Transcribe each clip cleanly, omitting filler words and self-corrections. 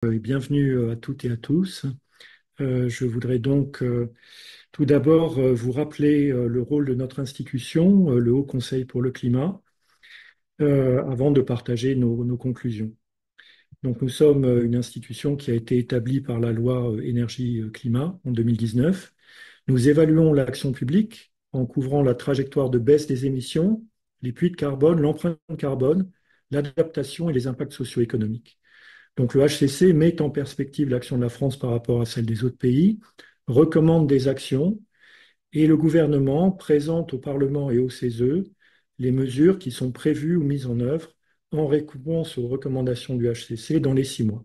Et bienvenue à toutes et à tous. Je voudrais donc tout d'abord vous rappeler le rôle de notre institution, le Haut Conseil pour le climat, avant de partager nos conclusions. Donc, nous sommes une institution qui a été établie par la loi énergie-climat en 2019. Nous évaluons l'action publique en couvrant la trajectoire de baisse des émissions, les puits de carbone, l'empreinte carbone, l'adaptation et les impacts socio-économiques. Donc le HCC met en perspective l'action de la France par rapport à celle des autres pays, recommande des actions et le gouvernement présente au Parlement et au CESE les mesures qui sont prévues ou mises en œuvre en réponse aux recommandations du HCC dans les 6 mois.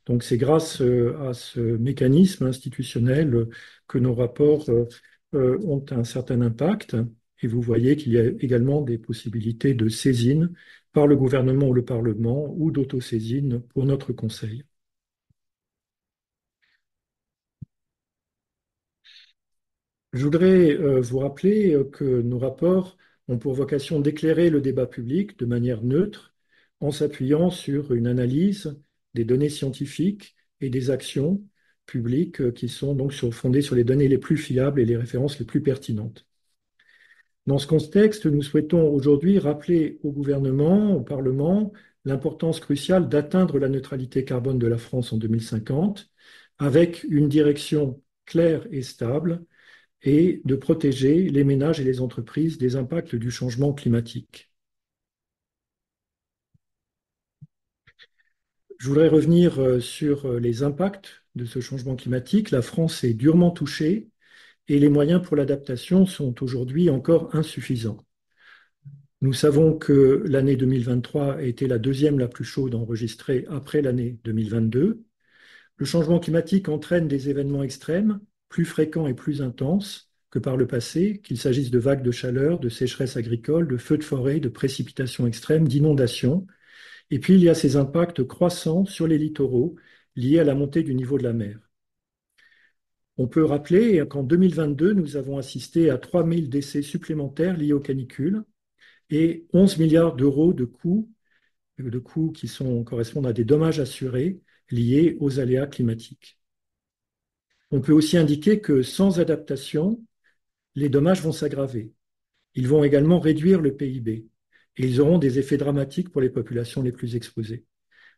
Donc c'est grâce à ce mécanisme institutionnel que nos rapports ont un certain impact. Et vous voyez qu'il y a également des possibilités de saisine par le gouvernement ou le Parlement ou d'autosaisine pour notre Conseil. Je voudrais vous rappeler que nos rapports ont pour vocation d'éclairer le débat public de manière neutre en s'appuyant sur une analyse des données scientifiques et des actions publiques qui sont donc fondées sur les données les plus fiables et les références les plus pertinentes. Dans ce contexte, nous souhaitons aujourd'hui rappeler au gouvernement, au Parlement, l'importance cruciale d'atteindre la neutralité carbone de la France en 2050 avec une direction claire et stable et de protéger les ménages et les entreprises des impacts du changement climatique. Je voudrais revenir sur les impacts de ce changement climatique. La France est durement touchée et les moyens pour l'adaptation sont aujourd'hui encore insuffisants. Nous savons que l'année 2023 a été la deuxième la plus chaude enregistrée après l'année 2022. Le changement climatique entraîne des événements extrêmes, plus fréquents et plus intenses que par le passé, qu'il s'agisse de vagues de chaleur, de sécheresse agricole, de feux de forêt, de précipitations extrêmes, d'inondations. Et puis, il y a ces impacts croissants sur les littoraux liés à la montée du niveau de la mer. On peut rappeler qu'en 2022, nous avons assisté à 3000 décès supplémentaires liés aux canicules et 11 milliards d'euros de coûts qui correspondent à des dommages assurés liés aux aléas climatiques. On peut aussi indiquer que sans adaptation, les dommages vont s'aggraver. Ils vont également réduire le PIB et ils auront des effets dramatiques pour les populations les plus exposées.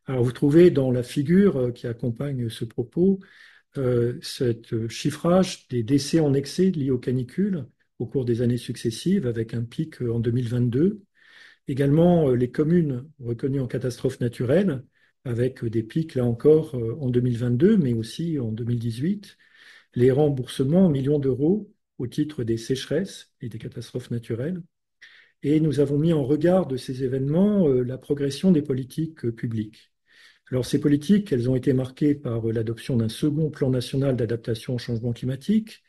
Alors vous trouvez dans la figure qui accompagne ce propos ce chiffrage des décès en excès liés aux canicules au cours des années successives avec un pic en 2022. Également les communes reconnues en catastrophe naturelle avec des pics là encore en 2022 mais aussi en 2018. Les remboursements en millions d'euros au titre des sécheresses et des catastrophes naturelles. Et nous avons mis en regard de ces événements la progression des politiques publiques. Alors ces politiques, elles ont été marquées par l'adoption d'un second plan national d'adaptation au changement climatique,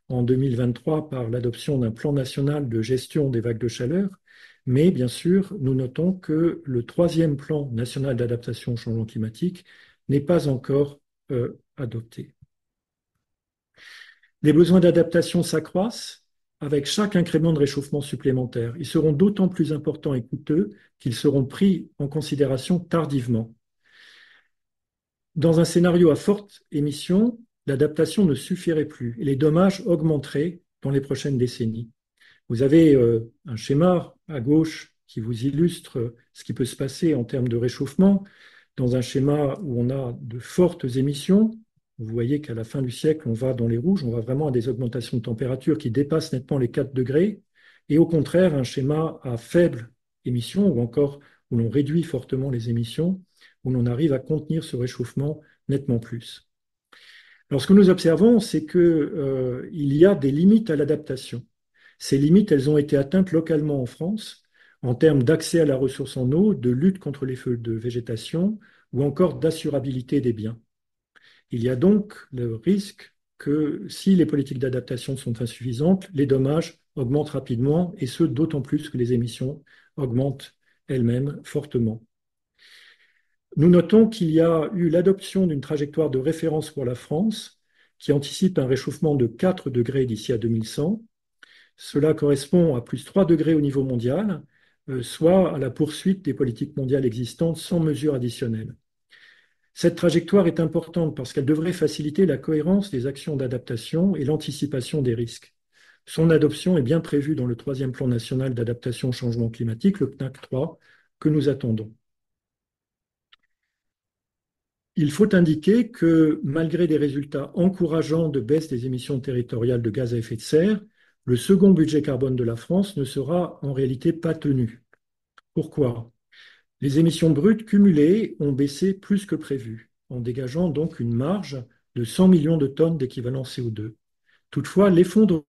en 2023 par l'adoption d'un plan national de gestion des vagues de chaleur, mais bien sûr, nous notons que le troisième plan national d'adaptation au changement climatique n'est pas encore adopté. Les besoins d'adaptation s'accroissent avec chaque incrément de réchauffement supplémentaire. Ils seront d'autant plus importants et coûteux qu'ils seront pris en considération tardivement. Dans un scénario à forte émission, l'adaptation ne suffirait plus et les dommages augmenteraient dans les prochaines décennies. Vous avez un schéma à gauche qui vous illustre ce qui peut se passer en termes de réchauffement. Dans un schéma où on a de fortes émissions, vous voyez qu'à la fin du siècle, on va dans les rouges, on va vraiment à des augmentations de température qui dépassent nettement les 4 degrés. Et au contraire, un schéma à faible émission, ou encore où l'on réduit fortement les émissions, où l'on arrive à contenir ce réchauffement nettement plus. Alors, ce que nous observons, c'est qu'il y a des limites à l'adaptation. Ces limites, elles ont été atteintes localement en France en termes d'accès à la ressource en eau, de lutte contre les feux de végétation ou encore d'assurabilité des biens. Il y a donc le risque que si les politiques d'adaptation sont insuffisantes, les dommages augmentent rapidement et ce, d'autant plus que les émissions augmentent elles-mêmes fortement. Nous notons qu'il y a eu l'adoption d'une trajectoire de référence pour la France qui anticipe un réchauffement de 4 degrés d'ici à 2100. Cela correspond à plus 3 degrés au niveau mondial, soit à la poursuite des politiques mondiales existantes sans mesures additionnelles. Cette trajectoire est importante parce qu'elle devrait faciliter la cohérence des actions d'adaptation et l'anticipation des risques. Son adoption est bien prévue dans le troisième plan national d'adaptation au changement climatique, le PNAC 3, que nous attendons. Il faut indiquer que malgré des résultats encourageants de baisse des émissions territoriales de gaz à effet de serre, le second budget carbone de la France ne sera en réalité pas tenu. Pourquoi? Les émissions brutes cumulées ont baissé plus que prévu, en dégageant donc une marge de 100 millions de tonnes d'équivalent CO2. Toutefois, l'effondrement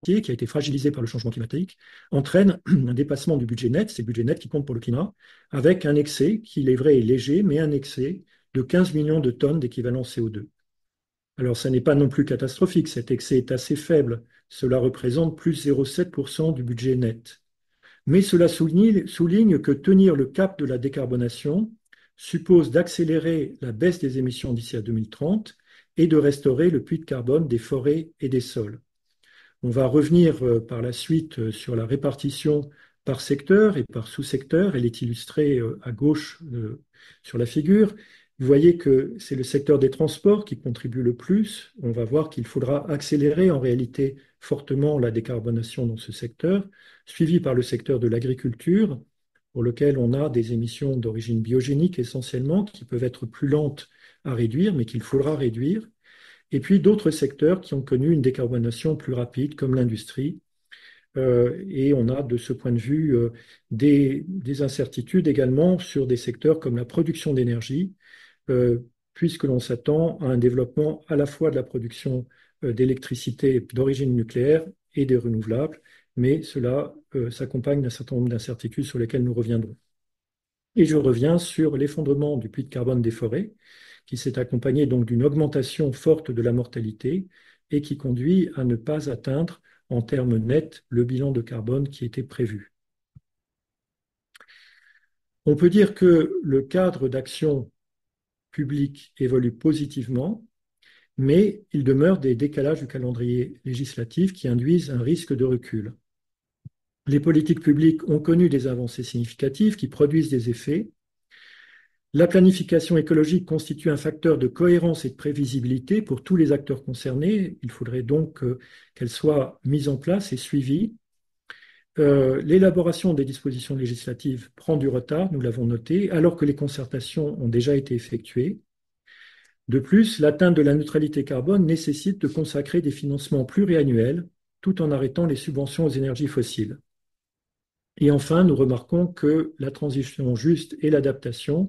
qui a été fragilisé par le changement climatique entraîne un dépassement du budget net, c'est le budget net qui compte pour le climat, avec un excès qui, il est vrai, est léger, mais un excès de 15 millions de tonnes d'équivalent CO2. Alors, ça n'est pas non plus catastrophique, cet excès est assez faible. Cela représente plus 0,7% du budget net. Mais cela souligne que tenir le cap de la décarbonation suppose d'accélérer la baisse des émissions d'ici à 2030 et de restaurer le puits de carbone des forêts et des sols. On va revenir par la suite sur la répartition par secteur et par sous-secteur. Elle est illustrée à gauche sur la figure. Vous voyez que c'est le secteur des transports qui contribue le plus. On va voir qu'il faudra accélérer en réalité fortement la décarbonation dans ce secteur, suivi par le secteur de l'agriculture, pour lequel on a des émissions d'origine biogénique essentiellement, qui peuvent être plus lentes à réduire, mais qu'il faudra réduire. Et puis d'autres secteurs qui ont connu une décarbonation plus rapide, comme l'industrie. Et on a de ce point de vue des incertitudes également sur des secteurs comme la production d'énergie, puisque l'on s'attend à un développement à la fois de la production d'électricité d'origine nucléaire et des renouvelables, mais cela s'accompagne d'un certain nombre d'incertitudes sur lesquelles nous reviendrons. Et je reviens sur l'effondrement du puits de carbone des forêts, qui s'est accompagné donc d'une augmentation forte de la mortalité et qui conduit à ne pas atteindre en termes nets le bilan de carbone qui était prévu. On peut dire que le cadre d'action publique évolue positivement, mais il demeure des décalages du calendrier législatif qui induisent un risque de recul. Les politiques publiques ont connu des avancées significatives qui produisent des effets. La planification écologique constitue un facteur de cohérence et de prévisibilité pour tous les acteurs concernés. Il faudrait donc qu'elle soit mise en place et suivie. L'élaboration des dispositions législatives prend du retard, nous l'avons noté, alors que les concertations ont déjà été effectuées. De plus, l'atteinte de la neutralité carbone nécessite de consacrer des financements pluriannuels tout en arrêtant les subventions aux énergies fossiles. Et enfin, nous remarquons que la transition juste et l'adaptation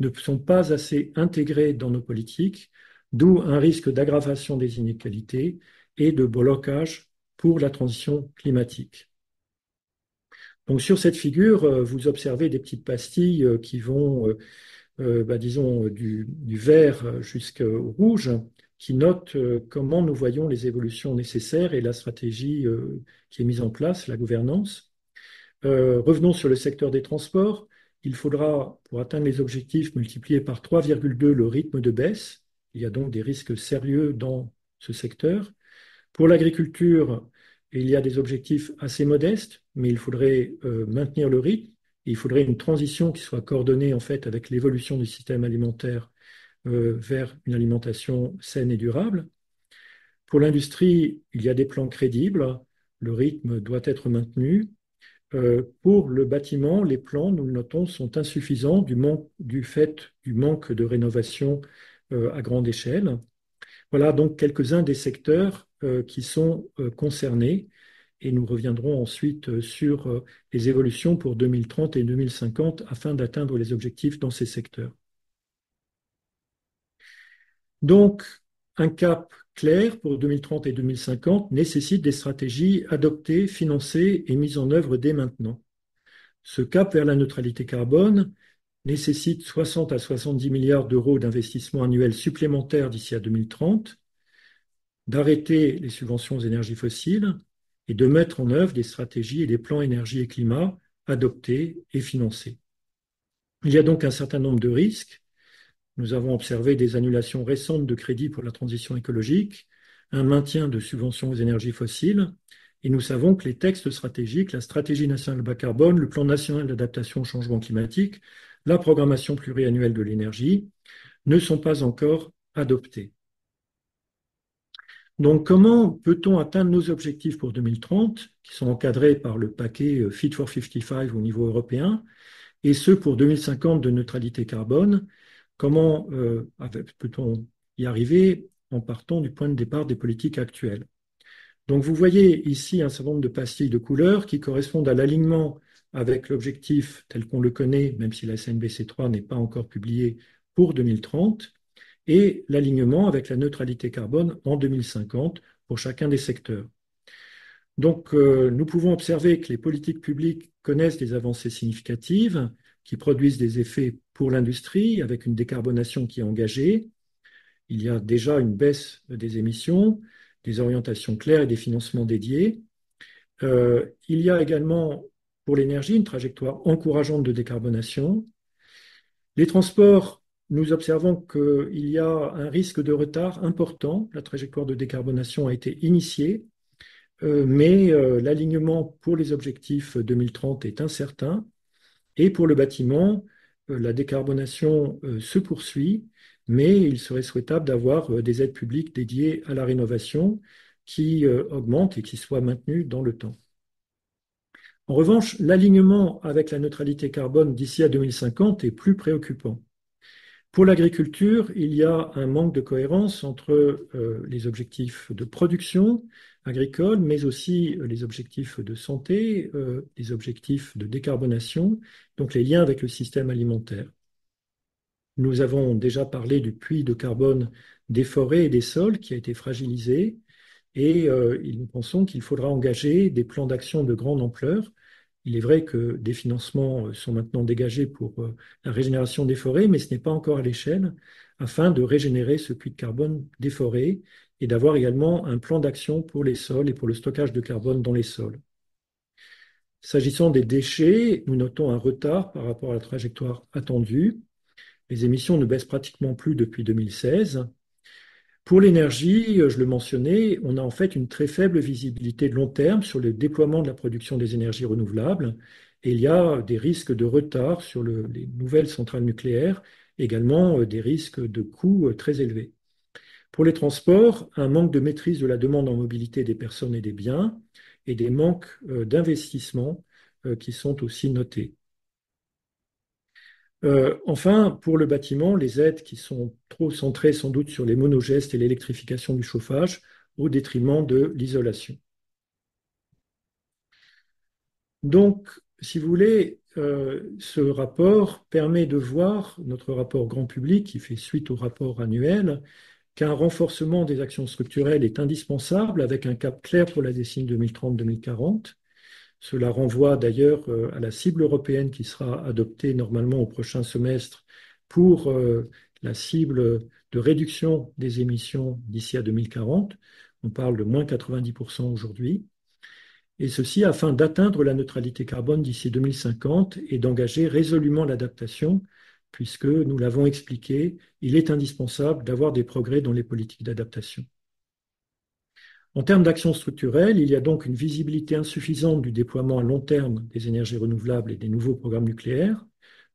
ne sont pas assez intégrés dans nos politiques, d'où un risque d'aggravation des inégalités et de blocage pour la transition climatique. Donc sur cette figure, vous observez des petites pastilles qui vont, disons, du vert jusqu'au rouge, qui notent comment nous voyons les évolutions nécessaires et la stratégie qui est mise en place, la gouvernance. Revenons sur le secteur des transports. Il faudra, pour atteindre les objectifs, multiplier par 3,2 le rythme de baisse. Il y a donc des risques sérieux dans ce secteur. Pour l'agriculture, il y a des objectifs assez modestes, mais il faudrait maintenir le rythme. Il faudrait une transition qui soit coordonnée en fait avec l'évolution du système alimentaire vers une alimentation saine et durable. Pour l'industrie, il y a des plans crédibles. Le rythme doit être maintenu. Pour le bâtiment, les plans, nous le notons, sont insuffisants du fait du manque de rénovation à grande échelle. Voilà donc quelques-uns des secteurs qui sont concernés et nous reviendrons ensuite sur les évolutions pour 2030 et 2050 afin d'atteindre les objectifs dans ces secteurs. Donc, un cap clair pour 2030 et 2050 nécessite des stratégies adoptées, financées et mises en œuvre dès maintenant. Ce cap vers la neutralité carbone nécessite 60 à 70 milliards d'euros d'investissements annuels supplémentaires d'ici à 2030, d'arrêter les subventions aux énergies fossiles et de mettre en œuvre des stratégies et des plans énergie et climat adoptés et financés. Il y a donc un certain nombre de risques. Nous avons observé des annulations récentes de crédits pour la transition écologique, un maintien de subventions aux énergies fossiles Et nous savons que les textes stratégiques, la stratégie nationale bas carbone, le plan national d'adaptation au changement climatique, la programmation pluriannuelle de l'énergie ne sont pas encore adoptés. Donc, comment peut-on atteindre nos objectifs pour 2030, qui sont encadrés par le paquet Fit for 55 au niveau européen, et ceux pour 2050 de neutralité carbone? Comment peut-on y arriver en partant du point de départ des politiques actuelles? Donc, vous voyez ici un certain nombre de pastilles de couleurs qui correspondent à l'alignement avec l'objectif tel qu'on le connaît, même si la SNBC3 n'est pas encore publiée pour 2030, et l'alignement avec la neutralité carbone en 2050 pour chacun des secteurs. Donc, nous pouvons observer que les politiques publiques connaissent des avancées significatives qui produisent des effets pour l'industrie avec une décarbonation qui est engagée. Il y a déjà une baisse des émissions, des orientations claires et des financements dédiés. Il y a également pour l'énergie une trajectoire encourageante de décarbonation. Les transports, nous observons qu'il y a un risque de retard important. La trajectoire de décarbonation a été initiée, mais l'alignement pour les objectifs 2030 est incertain. Et pour le bâtiment, la décarbonation se poursuit, mais il serait souhaitable d'avoir des aides publiques dédiées à la rénovation qui augmentent et qui soient maintenues dans le temps. En revanche, l'alignement avec la neutralité carbone d'ici à 2050 est plus préoccupant. Pour l'agriculture, il y a un manque de cohérence entre les objectifs de production agricole, mais aussi les objectifs de santé, les objectifs de décarbonation, donc les liens avec le système alimentaire. Nous avons déjà parlé du puits de carbone des forêts et des sols qui a été fragilisé, et nous pensons qu'il faudra engager des plans d'action de grande ampleur. Il est vrai que des financements sont maintenant dégagés pour la régénération des forêts, mais ce n'est pas encore à l'échelle, afin de régénérer ce puits de carbone des forêts et d'avoir également un plan d'action pour les sols et pour le stockage de carbone dans les sols. S'agissant des déchets, nous notons un retard par rapport à la trajectoire attendue. Les émissions ne baissent pratiquement plus depuis 2016. Pour l'énergie, je le mentionnais, on a en fait une très faible visibilité de long terme sur le déploiement de la production des énergies renouvelables et il y a des risques de retard sur les nouvelles centrales nucléaires, également des risques de coûts très élevés. Pour les transports, un manque de maîtrise de la demande en mobilité des personnes et des biens et des manques d'investissement qui sont aussi notés. Enfin, pour le bâtiment, les aides qui sont trop centrées sans doute sur les monogestes et l'électrification du chauffage au détriment de l'isolation. Donc, si vous voulez, ce rapport permet de voir, notre rapport grand public qui fait suite au rapport annuel, qu'un renforcement des actions structurelles est indispensable avec un cap clair pour la décennie 2030-2040. Cela renvoie d'ailleurs à la cible européenne qui sera adoptée normalement au prochain semestre pour la cible de réduction des émissions d'ici à 2040. On parle de moins 90% aujourd'hui. Et ceci afin d'atteindre la neutralité carbone d'ici 2050 et d'engager résolument l'adaptation, puisque nous l'avons expliqué, il est indispensable d'avoir des progrès dans les politiques d'adaptation. En termes d'actions structurelles, il y a donc une visibilité insuffisante du déploiement à long terme des énergies renouvelables et des nouveaux programmes nucléaires,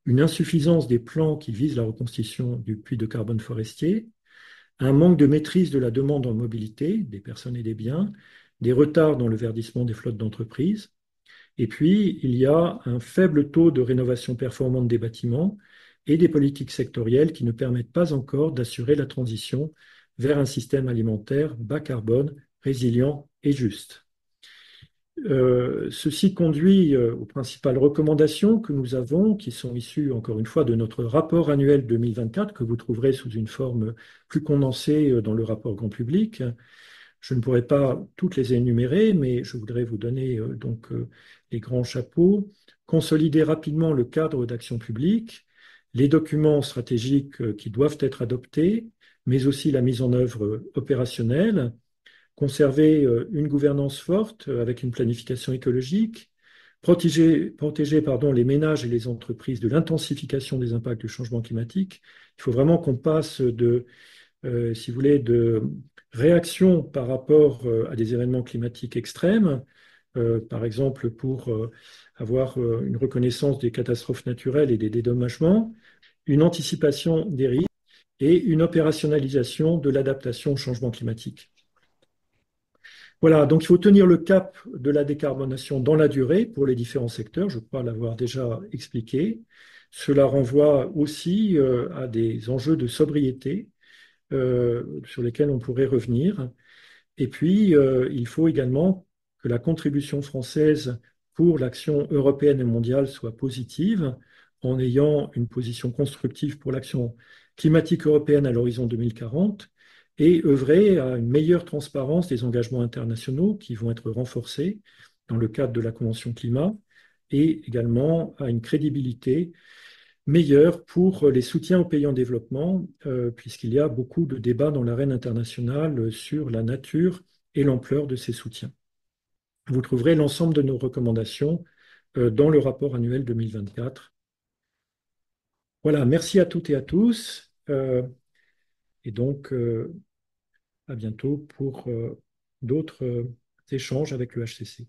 une insuffisance des plans qui visent la reconstitution du puits de carbone forestier, un manque de maîtrise de la demande en mobilité des personnes et des biens, des retards dans le verdissement des flottes d'entreprises, et puis il y a un faible taux de rénovation performante des bâtiments et des politiques sectorielles qui ne permettent pas encore d'assurer la transition vers un système alimentaire bas carbone, résilient et juste. Ceci conduit aux principales recommandations que nous avons, qui sont issues, encore une fois, de notre rapport annuel 2024, que vous trouverez sous une forme plus condensée dans le rapport grand public. Je ne pourrai pas toutes les énumérer, mais je voudrais vous donner les grands chapeaux. Consolider rapidement le cadre d'action publique, les documents stratégiques qui doivent être adoptés, mais aussi la mise en œuvre opérationnelle, conserver une gouvernance forte avec une planification écologique, protéger les ménages et les entreprises de l'intensification des impacts du changement climatique. Il faut vraiment qu'on passe si vous voulez, de réaction par rapport à des événements climatiques extrêmes, par exemple pour avoir une reconnaissance des catastrophes naturelles et des dédommagements, une anticipation des risques et une opérationnalisation de l'adaptation au changement climatique. Voilà, donc il faut tenir le cap de la décarbonation dans la durée pour les différents secteurs, je crois l'avoir déjà expliqué. Cela renvoie aussi à des enjeux de sobriété sur lesquels on pourrait revenir. Et puis, il faut également que la contribution française pour l'action européenne et mondiale soit positive, en ayant une position constructive pour l'action climatique européenne à l'horizon 2040 et œuvrer à une meilleure transparence des engagements internationaux qui vont être renforcés dans le cadre de la Convention climat et également à une crédibilité meilleure pour les soutiens aux pays en développement, puisqu'il y a beaucoup de débats dans l'arène internationale sur la nature et l'ampleur de ces soutiens. Vous trouverez l'ensemble de nos recommandations dans le rapport annuel 2024. Voilà, merci à toutes et à tous, et donc à bientôt pour d'autres échanges avec le HCC.